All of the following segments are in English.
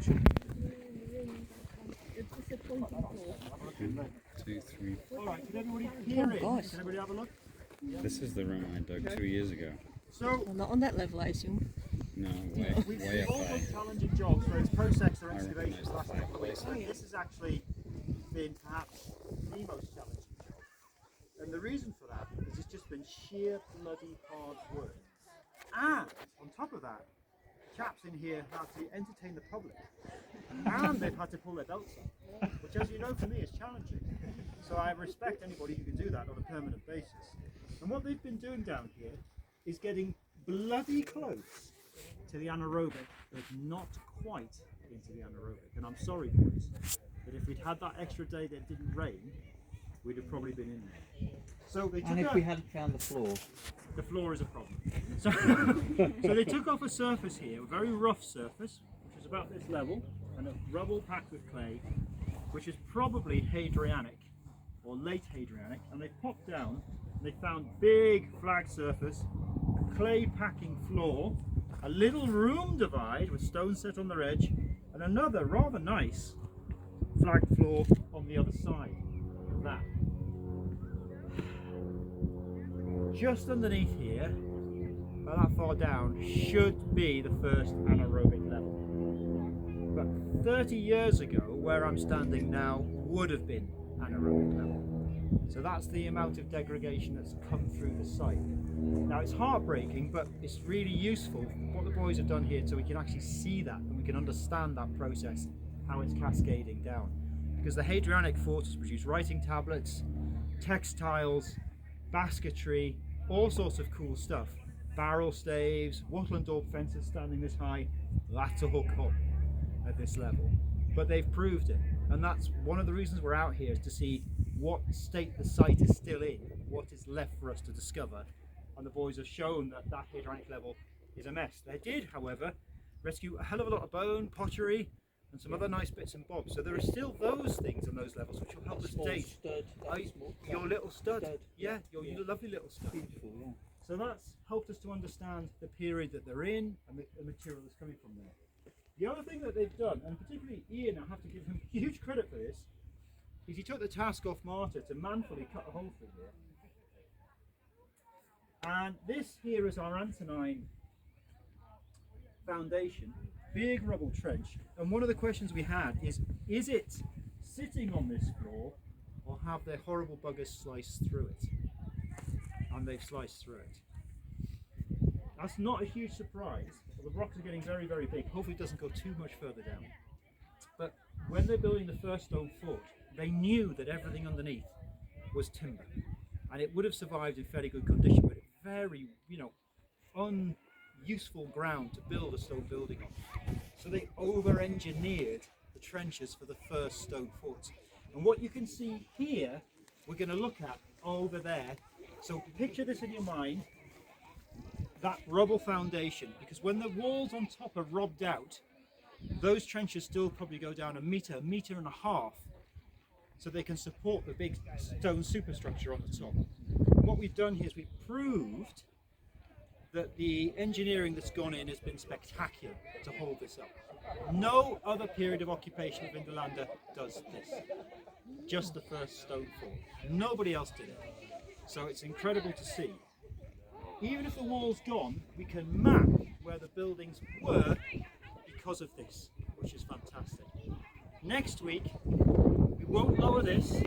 2, 3. Alright, can everybody peer in? gosh. Can everybody have a look? This is the room I dug 2 years ago. So, Well, not on that level, I assume. No, way we've up all high. done challenging jobs where it's processed or I excavations recognise the last the couple of weeks. fireplace. This has actually been perhaps the most challenging job. And the reason for that is it's just been sheer bloody hard work. And on top of that, chaps in here have to entertain the public. And they've had to pull their belts up, which as you know for me is challenging. So I respect anybody who can do that on a permanent basis. And what they've been doing down here is getting bloody close to the anaerobic, but not quite into the anaerobic. And I'm sorry boys, but if we'd had that extra day that it didn't rain, we'd have probably been in there. So they took And if we hadn't found the floor? the floor is a problem. So, so they took off a surface here, a very rough surface, which is about this level, and a rubble packed with clay, which is probably Hadrianic, or late Hadrianic, and they popped down and they found big flag surface, a clay packing floor, a little room divide with stones set on their edge, and another rather nice flag floor on the other side of that. Just underneath here, about that far down, should be the first anaerobic level. But 30 years ago, where I'm standing now, would have been anaerobic level. So that's the amount of degradation that's come through the site. Now it's heartbreaking, but it's really useful what the boys have done here so we can actually see that and we can understand that process, how it's cascading down. Because the Hadrianic fortress produced writing tablets, textiles, basketry, all sorts of cool stuff. Barrel staves, wattle and daub fences standing this high, that's all gone at this level. But they've proved it, and that's one of the reasons we're out here, is to see what state the site is still in, what is left for us to discover. And the boys have shown that that Hadrianic level is a mess. They did, however, rescue a hell of a lot of bone, pottery, and some other nice bits and bobs. So there are still those things on those levels which will help us date. Stud, Your little stud. Yeah, your yeah. lovely little stud. Beautiful, yeah. So that's helped us to understand the period that they're in and the material that's coming from there. The other thing that they've done, and particularly Ian, I have to give him huge credit for this, is he took the task off Marta to manfully cut a hole through here. And this here is our Antonine foundation, big rubble trench. And one of the questions we had is it sitting on this floor or have their horrible buggers sliced through it? And they've sliced through it. That's not a huge surprise. The rocks are getting very, very big. Hopefully it doesn't go too much further down. But when they're building the first stone fort, they knew that everything underneath was timber. And it would have survived in fairly good condition, but very, unuseful ground to build a stone building on. So they over-engineered the trenches for the first stone forts. And what you can see here, we're going to look at over there. So picture this in your mind, that rubble foundation, because when the walls on top are robbed out, those trenches still probably go down a metre and a half, so they can support the big stone superstructure on the top. And what we've done here is we've proved that the engineering that's gone in has been spectacular to hold this up. No other period of occupation of Vindolanda does this. Just the first stone fort. Nobody else did it. So it's incredible to see. Even if the wall's gone, we can map where the buildings were because of this, which is fantastic. Next week, we won't lower this,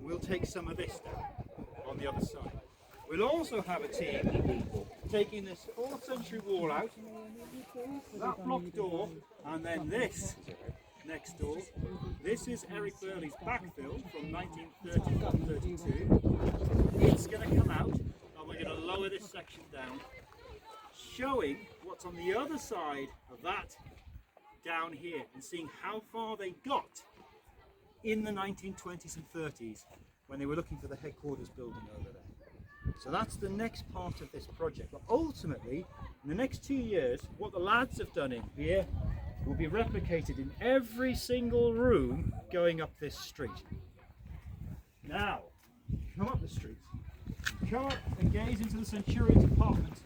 we'll take some of this down on the other side. We'll also have a team taking this 4th century wall out, that block door, and then this next door. This is Eric Birley's backfill from 1931-32. It's going to come out, and we're going to lower this section down, showing what's on the other side of that down here, and seeing how far they got in the 1920s and 30s when they were looking for the headquarters building over there. So that's the next part of this project. But ultimately, in the next 2 years, what the lads have done in here will be replicated in every single room going up this street. Now, come up the street, come up and gaze into the Centurion's apartment